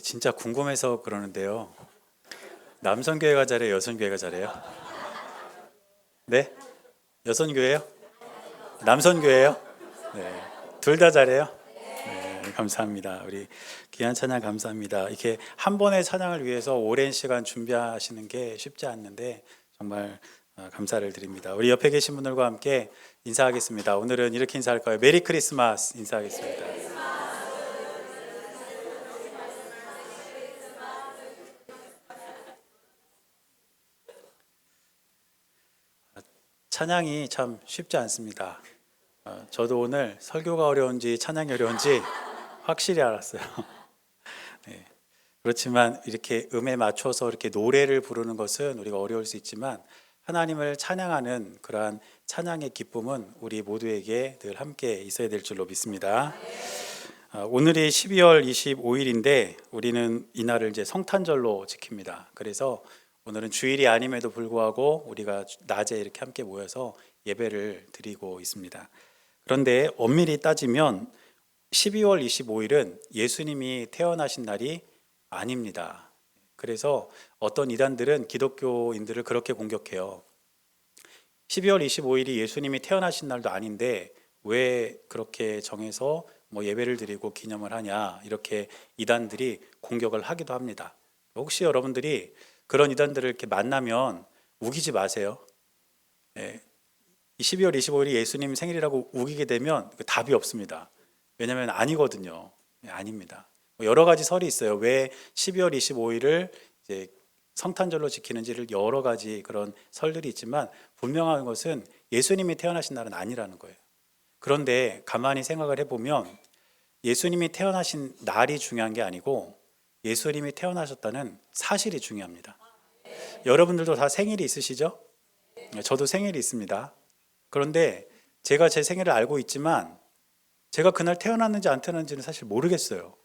진짜 궁금해서 그러는데요. 남선교회가 잘해요? 여선교회가 잘해요? 네? 여선교회요? 남선교회요? 네. 둘 다 잘해요? 네, 감사합니다. 우리 귀한 찬양 감사합니다. 이렇게 한 번의 찬양을 위해서 오랜 시간 준비하시는 게 쉽지 않는데 정말 감사를 드립니다. 우리 옆에 계신 분들과 함께 인사하겠습니다. 오늘은 이렇게 인사할 거예요. 메리 크리스마스 인사하겠습니다. 찬양이 참 쉽지 않습니다. 저도 오늘 설교가 어려운지 찬양이 어려운지 확실히 알았어요. 네. 그렇지만 이렇게 음에 맞춰서 이렇게 노래를 부르는 것은 우리가 어려울 수 있지만 하나님을 찬양하는 그러한 찬양의 기쁨은 우리 모두에게 늘 함께 있어야 될 줄로 믿습니다. 오늘이 12월 25일인데 우리는 이날을 이제 성탄절로 지킵니다. 그래서 오늘은 주일이 아님에도 불구하고 우리가 낮에 이렇게 함께 모여서 예배를 드리고 있습니다. 그런데 엄밀히 따지면 12월 25일은 예수님이 태어나신 날이 아닙니다. 그래서 어떤 이단들은 기독교인들을 그렇게 공격해요. 12월 25일이 예수님이 태어나신 날도 아닌데 왜 그렇게 정해서 예배를 드리고 기념을 하냐, 이렇게 이단들이 공격을 하기도 합니다. 혹시 여러분들이 그런 이단들을 이렇게 만나면 우기지 마세요. 12월 25일이 예수님 생일이라고 우기게 되면 답이 없습니다. 왜냐하면 아니거든요. 아닙니다. 여러 가지 설이 있어요. 왜 12월 25일을 이제 성탄절로 지키는지를 여러 가지 그런 설들이 있지만 분명한 것은 예수님이 태어나신 날은 아니라는 거예요. 그런데 가만히 생각을 해보면 예수님이 태어나신 날이 중요한 게 아니고 예수님이 태어나셨다는 사실이 중요합니다. 여러분들도 다 생일이 있으시죠? 저도 생일이 있습니다. 그런데 제가 제 생일을 알고 있지만 제가 그날 태어났는지 안 태어났는지는 사실 모르겠어요.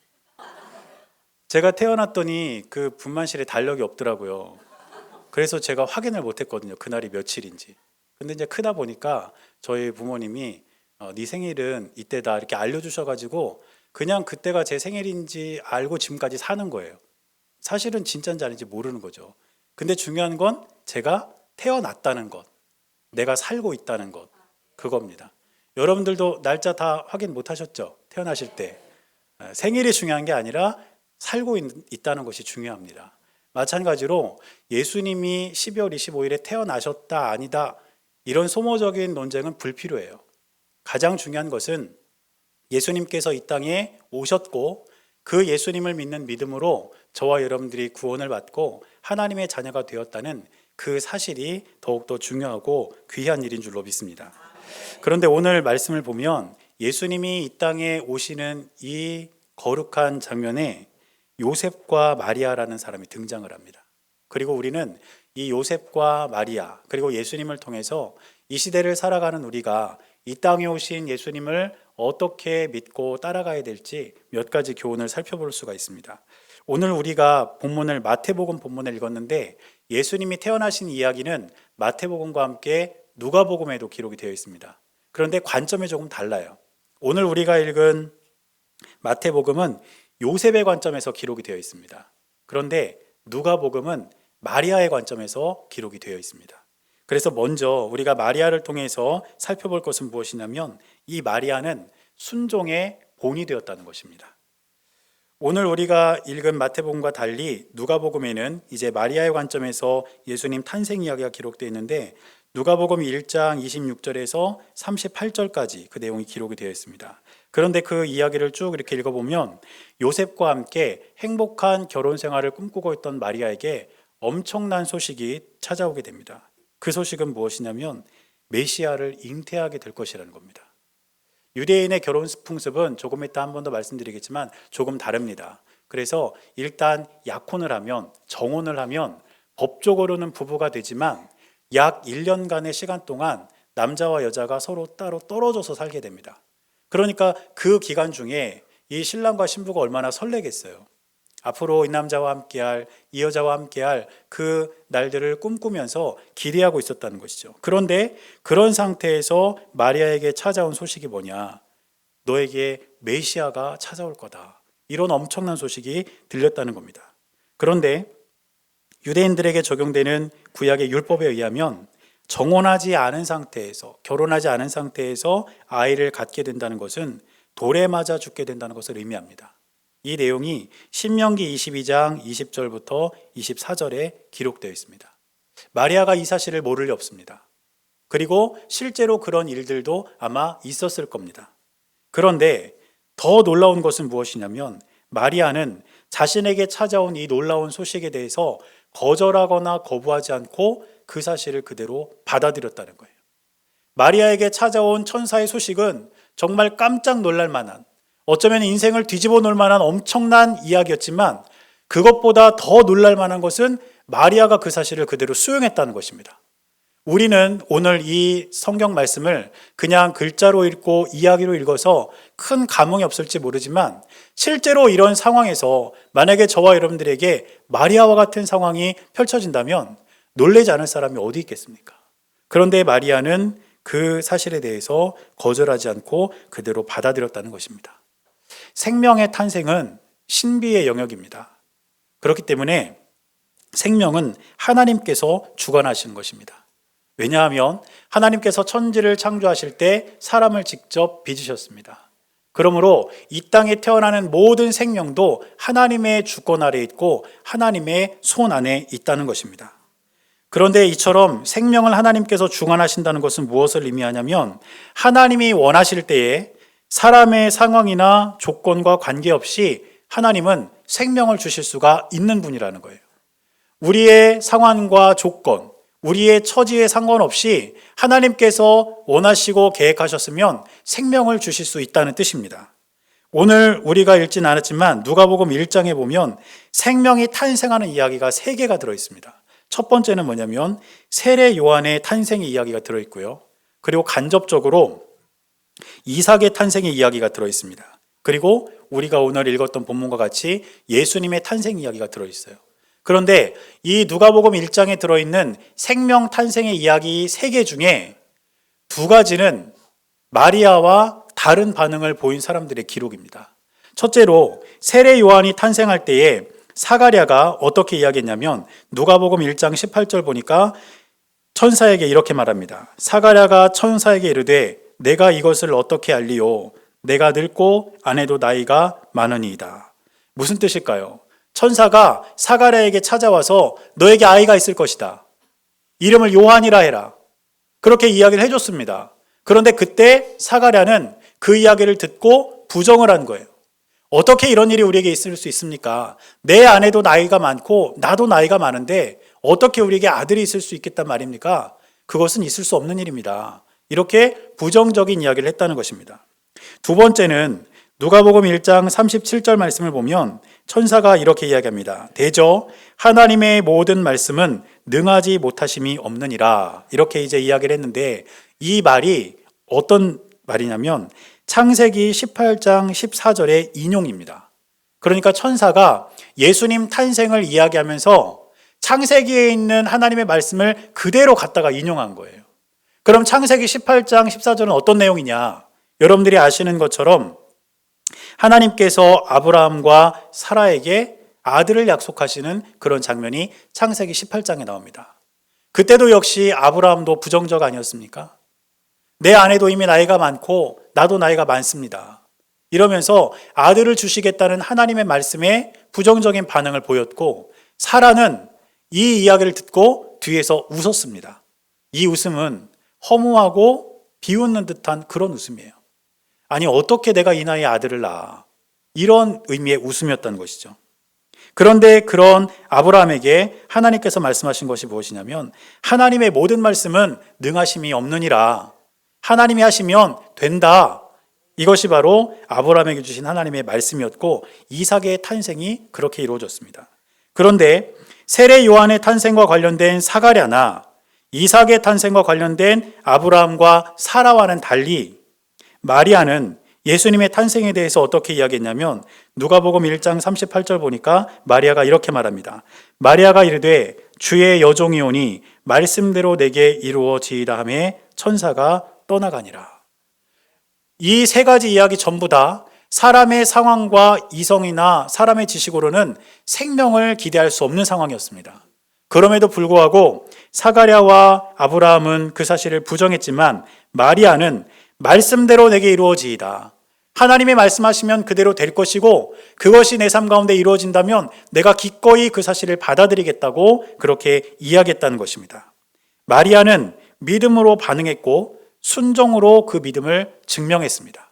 제가 태어났더니 그 분만실에 달력이 없더라고요. 그래서 제가 확인을 못했거든요. 그날이 며칠인지. 근데 이제 크다 보니까 저희 부모님이 네 생일은 이때다 이렇게 알려주셔가지고 그냥 그때가 제 생일인지 알고 지금까지 사는 거예요. 사실은 진짜인지 아닌지 모르는 거죠. 근데 중요한 건 제가 태어났다는 것, 내가 살고 있다는 것, 그겁니다. 여러분들도 날짜 다 확인 못 하셨죠? 태어나실 때. 생일이 중요한 게 아니라 살고 있다는 것이 중요합니다. 마찬가지로 예수님이 12월 25일에 태어나셨다 아니다, 이런 소모적인 논쟁은 불필요해요. 가장 중요한 것은 예수님께서 이 땅에 오셨고 그 예수님을 믿는 믿음으로 저와 여러분들이 구원을 받고 하나님의 자녀가 되었다는 그 사실이 더욱더 중요하고 귀한 일인 줄로 믿습니다. 그런데 오늘 말씀을 보면 예수님이 이 땅에 오시는 이 거룩한 장면에 요셉과 마리아라는 사람이 등장을 합니다. 그리고 우리는 이 요셉과 마리아 그리고 예수님을 통해서 이 시대를 살아가는 우리가 이 땅에 오신 예수님을 어떻게 믿고 따라가야 될지 몇 가지 교훈을 살펴볼 수가 있습니다. 오늘 우리가 본문을 마태복음 본문을 읽었는데 예수님이 태어나신 이야기는 마태복음과 함께 누가복음에도 기록이 되어 있습니다. 그런데 관점이 조금 달라요. 오늘 우리가 읽은 마태복음은 요셉의 관점에서 기록이 되어 있습니다. 그런데 누가복음은 마리아의 관점에서 기록이 되어 있습니다. 그래서 먼저 우리가 마리아를 통해서 살펴볼 것은 무엇이냐면 이 마리아는 순종의 본이 되었다는 것입니다. 오늘 우리가 읽은 마태복음과 달리 누가복음에는 이제 마리아의 관점에서 예수님 탄생 이야기가 기록되어 있는데 누가복음 1장 26절에서 38절까지 그 내용이 기록이 되어 있습니다. 그런데 그 이야기를 쭉 이렇게 읽어보면 요셉과 함께 행복한 결혼 생활을 꿈꾸고 있던 마리아에게 엄청난 소식이 찾아오게 됩니다. 그 소식은 무엇이냐면 메시아를 잉태하게 될 것이라는 겁니다. 유대인의 결혼 풍습은 조금 이따 한 번 더 말씀드리겠지만 조금 다릅니다. 그래서 일단 약혼을 하면, 정혼을 하면 법적으로는 부부가 되지만 약 1년간의 시간 동안 남자와 여자가 서로 따로 떨어져서 살게 됩니다. 그러니까 그 기간 중에 이 신랑과 신부가 얼마나 설레겠어요. 앞으로 이 남자와 함께할, 이 여자와 함께할 그 날들을 꿈꾸면서 기대하고 있었다는 것이죠. 그런데 그런 상태에서 마리아에게 찾아온 소식이 뭐냐? 너에게 메시아가 찾아올 거다. 이런 엄청난 소식이 들렸다는 겁니다. 그런데 유대인들에게 적용되는 구약의 율법에 의하면 정혼하지 않은 상태에서, 결혼하지 않은 상태에서 아이를 갖게 된다는 것은 돌에 맞아 죽게 된다는 것을 의미합니다. 이 내용이 신명기 22장 20절부터 24절에 기록되어 있습니다. 마리아가 이 사실을 모를 리 없습니다. 그리고 실제로 그런 일들도 아마 있었을 겁니다. 그런데 더 놀라운 것은 무엇이냐면 마리아는 자신에게 찾아온 이 놀라운 소식에 대해서 거절하거나 거부하지 않고 그 사실을 그대로 받아들였다는 거예요. 마리아에게 찾아온 천사의 소식은 정말 깜짝 놀랄 만한, 어쩌면 인생을 뒤집어 놓을 만한 엄청난 이야기였지만 그것보다 더 놀랄 만한 것은 마리아가 그 사실을 그대로 수용했다는 것입니다. 우리는 오늘 이 성경 말씀을 그냥 글자로 읽고 이야기로 읽어서 큰 감흥이 없을지 모르지만 실제로 이런 상황에서 만약에 저와 여러분들에게 마리아와 같은 상황이 펼쳐진다면 놀라지 않을 사람이 어디 있겠습니까? 그런데 마리아는 그 사실에 대해서 거절하지 않고 그대로 받아들였다는 것입니다. 생명의 탄생은 신비의 영역입니다. 그렇기 때문에 생명은 하나님께서 주관하시는 것입니다. 왜냐하면 하나님께서 천지를 창조하실 때 사람을 직접 빚으셨습니다. 그러므로 이 땅에 태어나는 모든 생명도 하나님의 주권 아래에 있고 하나님의 손 안에 있다는 것입니다. 그런데 이처럼 생명을 하나님께서 주관하신다는 것은 무엇을 의미하냐면 하나님이 원하실 때에 사람의 상황이나 조건과 관계없이 하나님은 생명을 주실 수가 있는 분이라는 거예요. 우리의 상황과 조건, 우리의 처지에 상관없이 하나님께서 원하시고 계획하셨으면 생명을 주실 수 있다는 뜻입니다. 오늘 우리가 읽진 않았지만 누가복음 1장에 보면 생명이 탄생하는 이야기가 3개가 들어있습니다. 첫 번째는 뭐냐면 세례 요한의 탄생의 이야기가 들어있고요. 그리고 간접적으로 이삭의 탄생의 이야기가 들어있습니다. 그리고 우리가 오늘 읽었던 본문과 같이 예수님의 탄생 이야기가 들어있어요. 그런데 이 누가복음 1장에 들어있는 생명 탄생의 이야기 3개 중에 2가지는 마리아와 다른 반응을 보인 사람들의 기록입니다. 첫째로 세례 요한이 탄생할 때에 사가랴가 어떻게 이야기했냐면 누가복음 1장 18절 보니까 천사에게 이렇게 말합니다. 사가랴가 천사에게 이르되 내가 이것을 어떻게 알리요? 내가 늙고 아내도 나이가 많으니이다. 무슨 뜻일까요? 천사가 사가랴에게 찾아와서 너에게 아이가 있을 것이다. 이름을 요한이라 해라. 그렇게 이야기를 해줬습니다. 그런데 그때 사가랴는 그 이야기를 듣고 부정을 한 거예요. 어떻게 이런 일이 우리에게 있을 수 있습니까? 내 아내도 나이가 많고 나도 나이가 많은데 어떻게 우리에게 아들이 있을 수 있겠단 말입니까? 그것은 있을 수 없는 일입니다. 이렇게 부정적인 이야기를 했다는 것입니다. 2번째는 누가복음 1장 37절 말씀을 보면 천사가 이렇게 이야기합니다. 대저 하나님의 모든 말씀은 능하지 못하심이 없느니라. 이렇게 이제 이야기를 했는데 이 말이 어떤 말이냐면 창세기 18장 14절의 인용입니다. 그러니까 천사가 예수님 탄생을 이야기하면서 창세기에 있는 하나님의 말씀을 그대로 갖다가 인용한 거예요. 그럼 창세기 18장 14절은 어떤 내용이냐? 여러분들이 아시는 것처럼 하나님께서 아브라함과 사라에게 아들을 약속하시는 그런 장면이 창세기 18장에 나옵니다. 그때도 역시 아브라함도 부정적 아니었습니까? 내 아내도 이미 나이가 많고 나도 나이가 많습니다. 이러면서 아들을 주시겠다는 하나님의 말씀에 부정적인 반응을 보였고 사라는 이 이야기를 듣고 뒤에서 웃었습니다. 이 웃음은 허무하고 비웃는 듯한 그런 웃음이에요. 아니 어떻게 내가 이 나이에 아들을 낳아? 이런 의미의 웃음이었다는 것이죠. 그런데 그런 아브라함에게 하나님께서 말씀하신 것이 무엇이냐면 하나님의 모든 말씀은 능하심이 없느니라. 하나님이 하시면 된다. 이것이 바로 아브라함에게 주신 하나님의 말씀이었고 이삭의 탄생이 그렇게 이루어졌습니다. 그런데 세례 요한의 탄생과 관련된 사가랴나 이삭의 탄생과 관련된 아브라함과 사라와는 달리 마리아는 예수님의 탄생에 대해서 어떻게 이야기했냐면 누가복음 1장 38절 보니까 마리아가 이렇게 말합니다. 마리아가 이르되 주의 여종이오니 말씀대로 내게 이루어지이다 하매 천사가 떠나가니라. 이 3가지 이야기 전부 다 사람의 상황과 이성이나 사람의 지식으로는 생명을 기대할 수 없는 상황이었습니다. 그럼에도 불구하고 사가랴와 아브라함은 그 사실을 부정했지만 마리아는 말씀대로 내게 이루어지이다. 하나님의 말씀하시면 그대로 될 것이고 그것이 내 삶 가운데 이루어진다면 내가 기꺼이 그 사실을 받아들이겠다고 그렇게 이야기했다는 것입니다. 마리아는 믿음으로 반응했고 순종으로 그 믿음을 증명했습니다.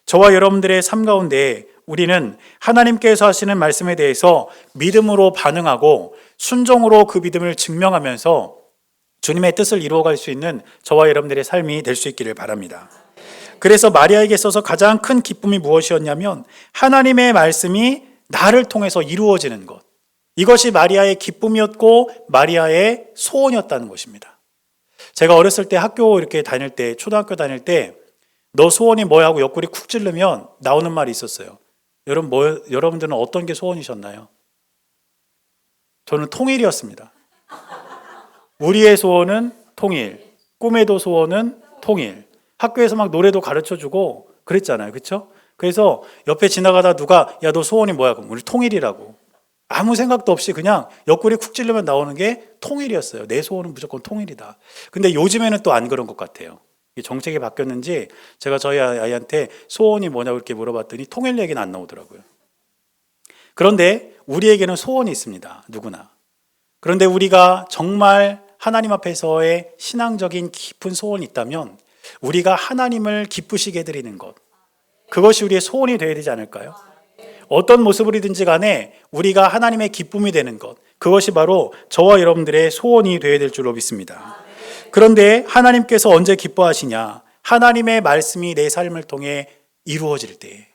저와 여러분들의 삶 가운데 우리는 하나님께서 하시는 말씀에 대해서 믿음으로 반응하고 순종으로 그 믿음을 증명하면서 주님의 뜻을 이루어갈 수 있는 저와 여러분들의 삶이 될 수 있기를 바랍니다. 그래서 마리아에게 있어서 가장 큰 기쁨이 무엇이었냐면 하나님의 말씀이 나를 통해서 이루어지는 것. 이것이 마리아의 기쁨이었고 마리아의 소원이었다는 것입니다. 제가 어렸을 때 학교 이렇게 다닐 때, 초등학교 다닐 때 너 소원이 뭐야 하고 옆구리 쿡 찌르면 나오는 말이 있었어요. 여러분들은 어떤 게 소원이셨나요? 저는 통일이었습니다. 우리의 소원은 통일, 꿈에도 소원은 통일. 학교에서 막 노래도 가르쳐주고 그랬잖아요. 그렇죠? 그래서 옆에 지나가다 누가 야, 너 소원이 뭐야? 그럼 우리 통일이라고. 아무 생각도 없이 그냥 옆구리 쿡 찌르면 나오는 게 통일이었어요. 내 소원은 무조건 통일이다. 근데 요즘에는 또 안 그런 것 같아요. 정책이 바뀌었는지 제가 저희 아이한테 소원이 뭐냐고 이렇게 물어봤더니 통일 얘기는 안 나오더라고요. 그런데 우리에게는 소원이 있습니다. 누구나. 그런데 우리가 정말 하나님 앞에서의 신앙적인 깊은 소원이 있다면 우리가 하나님을 기쁘시게 해드리는 것, 그것이 우리의 소원이 되어야 되지 않을까요? 어떤 모습으로든지 간에 우리가 하나님의 기쁨이 되는 것, 그것이 바로 저와 여러분들의 소원이 되어야 될 줄로 믿습니다. 그런데 하나님께서 언제 기뻐하시냐? 하나님의 말씀이 내 삶을 통해 이루어질 때,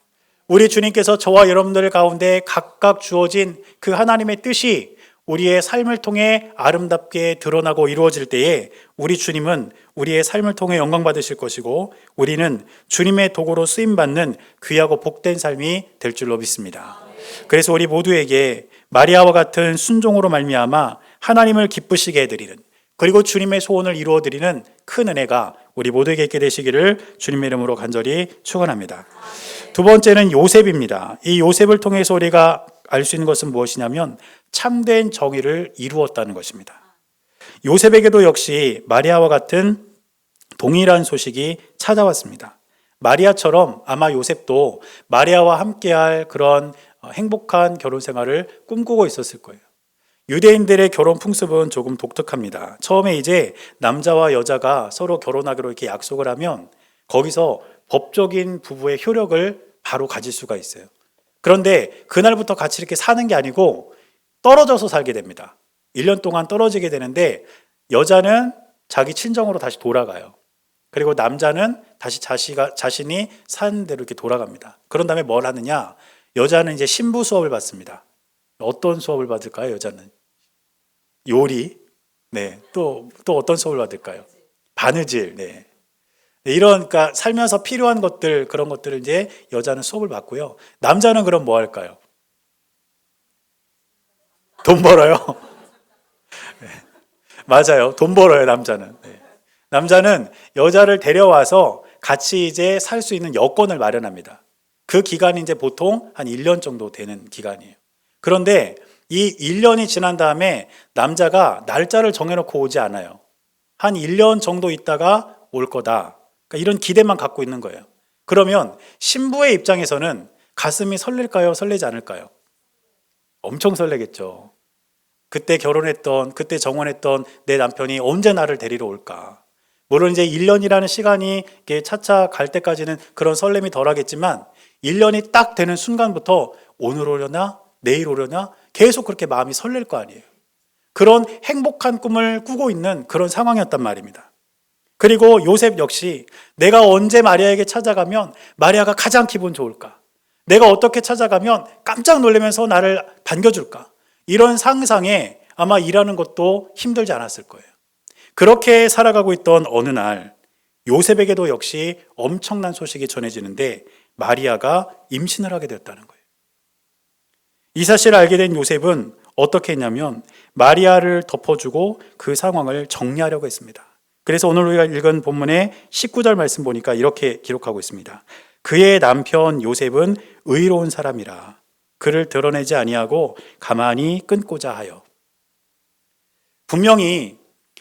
우리 주님께서 저와 여러분들 가운데 각각 주어진 그 하나님의 뜻이 우리의 삶을 통해 아름답게 드러나고 이루어질 때에 우리 주님은 우리의 삶을 통해 영광 받으실 것이고 우리는 주님의 도구로 쓰임받는 귀하고 복된 삶이 될 줄로 믿습니다. 그래서 우리 모두에게 마리아와 같은 순종으로 말미암아 하나님을 기쁘시게 해드리는, 그리고 주님의 소원을 이루어드리는 큰 은혜가 우리 모두에게 있게 되시기를 주님의 이름으로 간절히 축원합니다. 두 번째는 요셉입니다. 이 요셉을 통해서 우리가 알 수 있는 것은 무엇이냐면 참된 정의를 이루었다는 것입니다. 요셉에게도 역시 마리아와 같은 동일한 소식이 찾아왔습니다. 마리아처럼 아마 요셉도 마리아와 함께할 그런 행복한 결혼 생활을 꿈꾸고 있었을 거예요. 유대인들의 결혼 풍습은 조금 독특합니다. 처음에 이제 남자와 여자가 서로 결혼하기로 이렇게 약속을 하면 거기서 법적인 부부의 효력을 바로 가질 수가 있어요. 그런데 그날부터 같이 이렇게 사는 게 아니고 떨어져서 살게 됩니다. 1년 동안 떨어지게 되는데 여자는 자기 친정으로 다시 돌아가요. 그리고 남자는 다시 자신이 사는 대로 이렇게 돌아갑니다. 그런 다음에 뭘 하느냐? 여자는 이제 신부 수업을 받습니다. 어떤 수업을 받을까요? 여자는 요리, 네, 또 어떤 수업을 받을까요? 바느질, 네. 이런, 그러니까 살면서 필요한 것들, 그런 것들을 이제 여자는 수업을 받고요. 남자는 그럼 뭐 할까요? 돈 벌어요. 네. 맞아요. 돈 벌어요, 남자는. 네. 남자는 여자를 데려와서 같이 이제 살 수 있는 여건을 마련합니다. 그 기간이 이제 보통 한 1년 정도 되는 기간이에요. 그런데 이 1년이 지난 다음에 남자가 날짜를 정해놓고 오지 않아요. 한 1년 정도 있다가 올 거다. 그러니까 이런 기대만 갖고 있는 거예요. 그러면 신부의 입장에서는 가슴이 설렐까요? 설레지 않을까요? 엄청 설레겠죠. 그때 결혼했던, 그때 정혼했던 내 남편이 언제 나를 데리러 올까? 물론 이제 1년이라는 시간이 차차 갈 때까지는 그런 설렘이 덜하겠지만 1년이 딱 되는 순간부터 오늘 오려나? 내일 오려나? 계속 그렇게 마음이 설렐 거 아니에요. 그런 행복한 꿈을 꾸고 있는 그런 상황이었단 말입니다. 그리고 요셉 역시 내가 언제 마리아에게 찾아가면 마리아가 가장 기분 좋을까? 내가 어떻게 찾아가면 깜짝 놀라면서 나를 반겨줄까? 이런 상상에 아마 일하는 것도 힘들지 않았을 거예요. 그렇게 살아가고 있던 어느 날 요셉에게도 역시 엄청난 소식이 전해지는데 마리아가 임신을 하게 되었다는 거예요. 이 사실을 알게 된 요셉은 어떻게 했냐면 마리아를 덮어주고 그 상황을 정리하려고 했습니다. 그래서 오늘 우리가 읽은 본문의 19절 말씀 보니까 이렇게 기록하고 있습니다. 그의 남편 요셉은 의로운 사람이라 그를 드러내지 아니하고 가만히 끊고자 하여. 분명히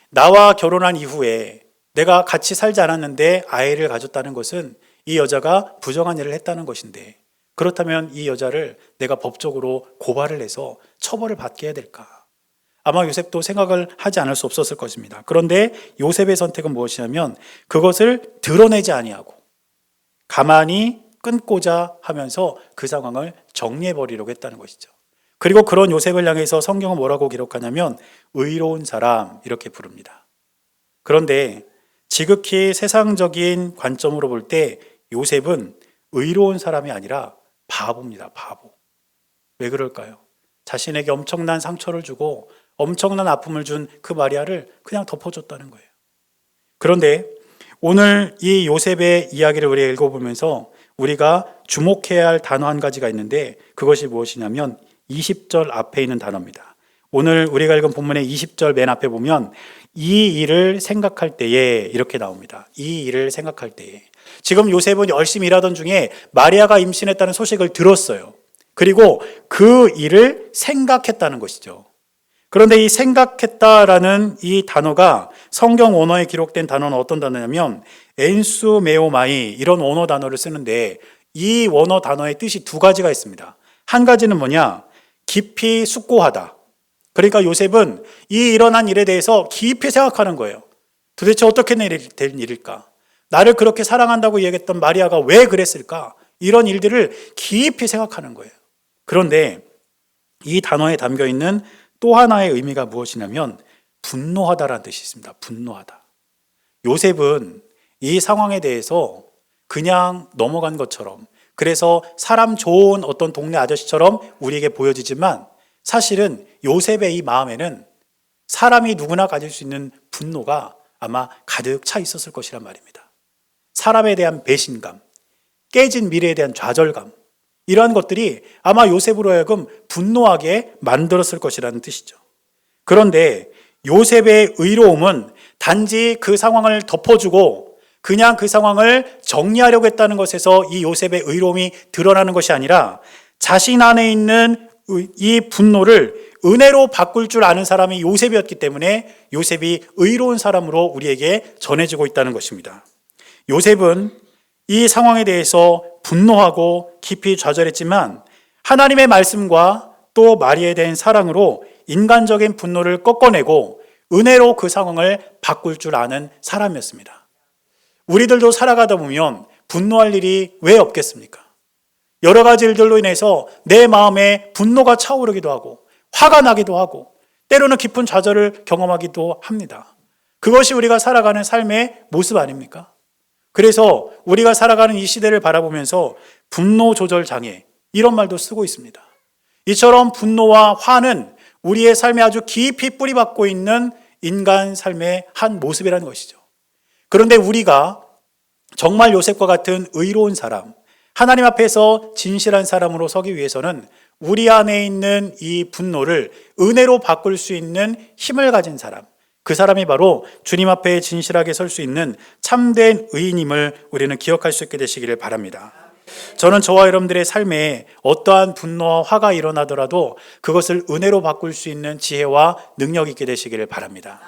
나와 결혼한 이후에 내가 같이 살지 않았는데 아이를 가졌다는 것은 이 여자가 부정한 일을 했다는 것인데, 그렇다면 이 여자를 내가 법적으로 고발을 해서 처벌을 받게 해야 될까? 아마 요셉도 생각을 하지 않을 수 없었을 것입니다. 그런데 요셉의 선택은 무엇이냐면 그것을 드러내지 아니하고 가만히 끊고자 하면서 그 상황을 정리해버리려고 했다는 것이죠. 그리고 그런 요셉을 향해서 성경은 뭐라고 기록하냐면 의로운 사람 이렇게 부릅니다. 그런데 지극히 세상적인 관점으로 볼 때 요셉은 의로운 사람이 아니라 바보입니다. 바보. 왜 그럴까요? 자신에게 엄청난 상처를 주고 엄청난 아픔을 준 그 마리아를 그냥 덮어줬다는 거예요. 그런데 오늘 이 요셉의 이야기를 우리가 읽어보면서 우리가 주목해야 할 단어 한 가지가 있는데 그것이 무엇이냐면 20절 앞에 있는 단어입니다. 오늘 우리가 읽은 본문의 20절 맨 앞에 보면 이 일을 생각할 때에 이렇게 나옵니다. 이 일을 생각할 때에. 지금 요셉은 열심히 일하던 중에 마리아가 임신했다는 소식을 들었어요. 그리고 그 일을 생각했다는 것이죠. 그런데 이 생각했다라는 이 단어가 성경 원어에 기록된 단어는 어떤 단어냐면 엔수메오마이 이런 원어 단어를 쓰는데 이 원어 단어의 뜻이 두 가지가 있습니다. 한 가지는 뭐냐? 깊이 숙고하다. 그러니까 요셉은 이 일어난 일에 대해서 깊이 생각하는 거예요. 도대체 어떻게 된 일일까? 나를 그렇게 사랑한다고 얘기했던 마리아가 왜 그랬을까? 이런 일들을 깊이 생각하는 거예요. 그런데 이 단어에 담겨 있는 또 하나의 의미가 무엇이냐면 분노하다라는 뜻이 있습니다. 분노하다. 요셉은 이 상황에 대해서 그냥 넘어간 것처럼, 그래서 사람 좋은 어떤 동네 아저씨처럼 우리에게 보여지지만 사실은 요셉의 이 마음에는 사람이 누구나 가질 수 있는 분노가 아마 가득 차 있었을 것이란 말입니다. 사람에 대한 배신감, 깨진 미래에 대한 좌절감, 이러한 것들이 아마 요셉으로 하여금 분노하게 만들었을 것이라는 뜻이죠. 그런데 요셉의 의로움은 단지 그 상황을 덮어주고 그냥 그 상황을 정리하려고 했다는 것에서 이 요셉의 의로움이 드러나는 것이 아니라 자신 안에 있는 이 분노를 은혜로 바꿀 줄 아는 사람이 요셉이었기 때문에 요셉이 의로운 사람으로 우리에게 전해지고 있다는 것입니다. 요셉은 이 상황에 대해서 분노하고 깊이 좌절했지만 하나님의 말씀과 또 마리아에 대한 사랑으로 인간적인 분노를 꺾어내고 은혜로 그 상황을 바꿀 줄 아는 사람이었습니다. 우리들도 살아가다 보면 분노할 일이 왜 없겠습니까? 여러 가지 일들로 인해서 내 마음에 분노가 차오르기도 하고 화가 나기도 하고 때로는 깊은 좌절을 경험하기도 합니다. 그것이 우리가 살아가는 삶의 모습 아닙니까? 그래서 우리가 살아가는 이 시대를 바라보면서 분노 조절 장애 이런 말도 쓰고 있습니다. 이처럼 분노와 화는 우리의 삶에 아주 깊이 뿌리박고 있는 인간 삶의 한 모습이라는 것이죠. 그런데 우리가 정말 요셉과 같은 의로운 사람, 하나님 앞에서 진실한 사람으로 서기 위해서는 우리 안에 있는 이 분노를 은혜로 바꿀 수 있는 힘을 가진 사람, 그 사람이 바로 주님 앞에 진실하게 설 수 있는 참된 의인임을 우리는 기억할 수 있게 되시기를 바랍니다. 저는 저와 여러분들의 삶에 어떠한 분노와 화가 일어나더라도 그것을 은혜로 바꿀 수 있는 지혜와 능력이 있게 되시기를 바랍니다.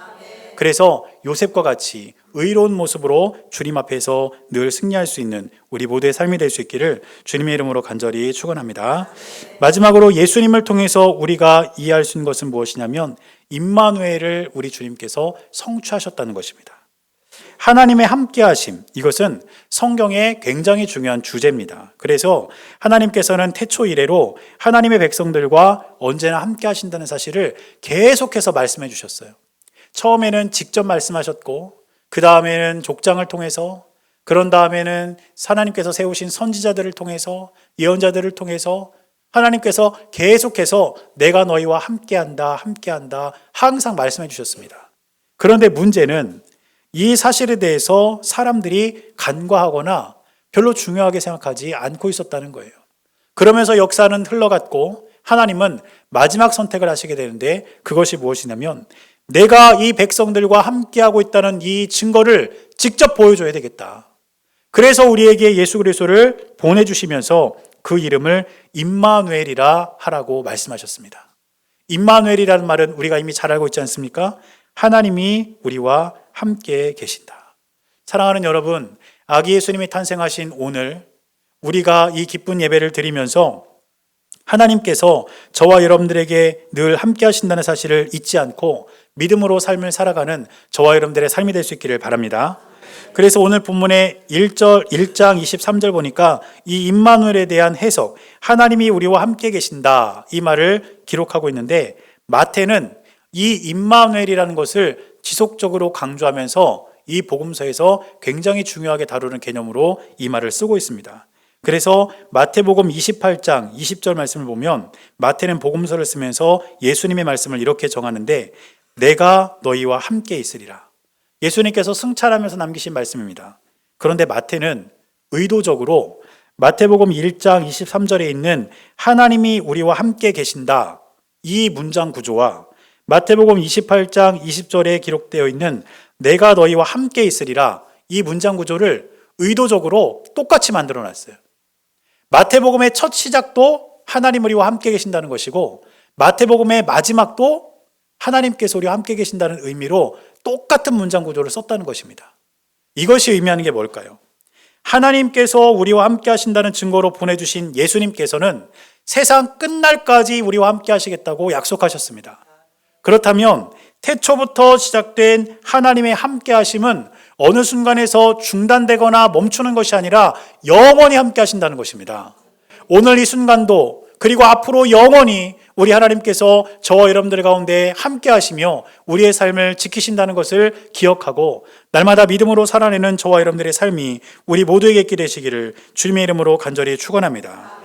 그래서 요셉과 같이 의로운 모습으로 주님 앞에서 늘 승리할 수 있는 우리 모두의 삶이 될 수 있기를 주님의 이름으로 간절히 축원합니다. 마지막으로 예수님을 통해서 우리가 이해할 수 있는 것은 무엇이냐면 임마누엘을 우리 주님께서 성취하셨다는 것입니다. 하나님의 함께하심, 이것은 성경의 굉장히 중요한 주제입니다. 그래서 하나님께서는 태초 이래로 하나님의 백성들과 언제나 함께하신다는 사실을 계속해서 말씀해 주셨어요. 처음에는 직접 말씀하셨고 그 다음에는 족장을 통해서, 그런 다음에는 하나님께서 세우신 선지자들을 통해서, 예언자들을 통해서 하나님께서 계속해서 내가 너희와 함께한다, 함께한다 항상 말씀해 주셨습니다. 그런데 문제는 이 사실에 대해서 사람들이 간과하거나 별로 중요하게 생각하지 않고 있었다는 거예요. 그러면서 역사는 흘러갔고 하나님은 마지막 선택을 하시게 되는데 그것이 무엇이냐면 내가 이 백성들과 함께하고 있다는 이 증거를 직접 보여줘야 되겠다. 그래서 우리에게 예수 그리스도를 보내주시면서 그 이름을 임마누엘이라 하라고 말씀하셨습니다. 임마누엘이라는 말은 우리가 이미 잘 알고 있지 않습니까? 하나님이 우리와 함께 계신다. 사랑하는 여러분, 아기 예수님이 탄생하신 오늘 우리가 이 기쁜 예배를 드리면서 하나님께서 저와 여러분들에게 늘 함께 하신다는 사실을 잊지 않고 믿음으로 삶을 살아가는 저와 여러분들의 삶이 될 수 있기를 바랍니다. 그래서 오늘 본문의 1장 23절 보니까 이 임마누엘에 대한 해석, 하나님이 우리와 함께 계신다, 이 말을 기록하고 있는데, 마태는 이 임마누엘이라는 것을 지속적으로 강조하면서 이 복음서에서 굉장히 중요하게 다루는 개념으로 이 말을 쓰고 있습니다. 그래서 마태복음 28장 20절 말씀을 보면 마태는 복음서를 쓰면서 예수님의 말씀을 이렇게 정하는데, 내가 너희와 함께 있으리라. 예수님께서 승찬하면서 남기신 말씀입니다. 그런데 마태는 의도적으로 마태복음 1장 23절에 있는 하나님이 우리와 함께 계신다, 이 문장 구조와 마태복음 28장 20절에 기록되어 있는 내가 너희와 함께 있으리라, 이 문장 구조를 의도적으로 똑같이 만들어 놨어요. 마태복음의 첫 시작도 하나님 우리와 함께 계신다는 것이고, 마태복음의 마지막도 하나님께서 우리와 함께 계신다는 의미로 똑같은 문장 구조를 썼다는 것입니다. 이것이 의미하는 게 뭘까요? 하나님께서 우리와 함께 하신다는 증거로 보내주신 예수님께서는 세상 끝날까지 우리와 함께 하시겠다고 약속하셨습니다. 그렇다면 태초부터 시작된 하나님의 함께 하심은 어느 순간에서 중단되거나 멈추는 것이 아니라 영원히 함께 하신다는 것입니다. 오늘 이 순간도, 그리고 앞으로 영원히 우리 하나님께서 저와 여러분들 가운데 함께 하시며 우리의 삶을 지키신다는 것을 기억하고 날마다 믿음으로 살아내는 저와 여러분들의 삶이 우리 모두에게 있게 되시기를 주님의 이름으로 간절히 축원합니다.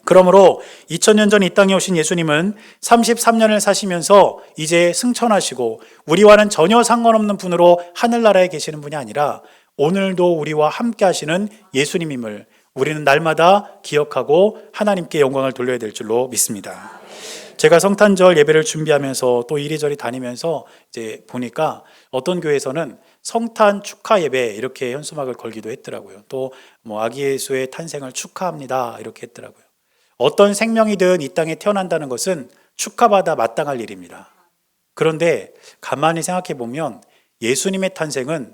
그러므로 2000년 전 이 땅에 오신 예수님은 33년을 사시면서 이제 승천하시고 우리와는 전혀 상관없는 분으로 하늘나라에 계시는 분이 아니라 오늘도 우리와 함께 하시는 예수님임을 우리는 날마다 기억하고 하나님께 영광을 돌려야 될 줄로 믿습니다. 제가 성탄절 예배를 준비하면서 또 이리저리 다니면서 이제 보니까 어떤 교회에서는 성탄 축하 예배 이렇게 현수막을 걸기도 했더라고요. 또 아기 예수의 탄생을 축하합니다 이렇게 했더라고요. 어떤 생명이든 이 땅에 태어난다는 것은 축하받아 마땅할 일입니다. 그런데 가만히 생각해 보면 예수님의 탄생은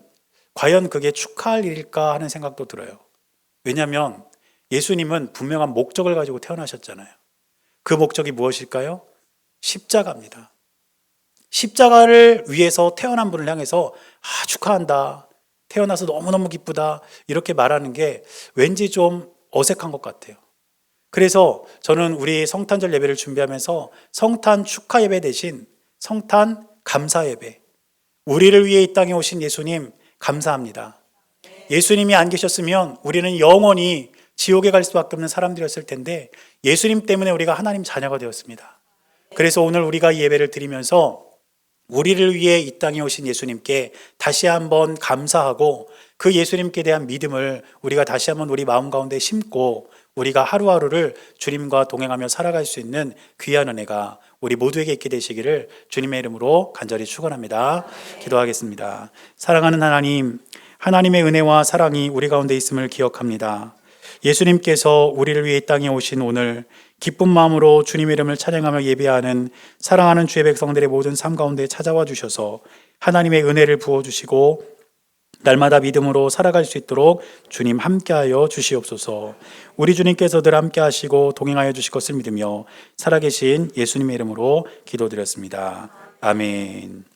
과연 그게 축하할 일일까 하는 생각도 들어요. 왜냐하면 예수님은 분명한 목적을 가지고 태어나셨잖아요. 그 목적이 무엇일까요? 십자가입니다. 십자가를 위해서 태어난 분을 향해서 축하한다, 태어나서 너무너무 기쁘다 이렇게 말하는 게 왠지 좀 어색한 것 같아요. 그래서 저는 우리 성탄절 예배를 준비하면서 성탄 축하 예배 대신 성탄 감사 예배, 우리를 위해 이 땅에 오신 예수님 감사합니다. 예수님이 안 계셨으면 우리는 영원히 지옥에 갈 수밖에 없는 사람들이었을 텐데 예수님 때문에 우리가 하나님 자녀가 되었습니다. 그래서 오늘 우리가 이 예배를 드리면서 우리를 위해 이 땅에 오신 예수님께 다시 한번 감사하고 그 예수님께 대한 믿음을 우리가 다시 한번 우리 마음 가운데 심고 우리가 하루하루를 주님과 동행하며 살아갈 수 있는 귀한 은혜가 우리 모두에게 있게 되시기를 주님의 이름으로 간절히 축원합니다. 기도하겠습니다. 사랑하는 하나님, 하나님의 은혜와 사랑이 우리 가운데 있음을 기억합니다. 예수님께서 우리를 위해 이 땅에 오신 오늘 기쁜 마음으로 주님의 이름을 찬양하며 예배하는 사랑하는 주의 백성들의 모든 삶 가운데 찾아와 주셔서 하나님의 은혜를 부어주시고 날마다 믿음으로 살아갈 수 있도록 주님 함께하여 주시옵소서. 우리 주님께서 늘 함께하시고 동행하여 주실 것을 믿으며 살아계신 예수님의 이름으로 기도드렸습니다. 아멘.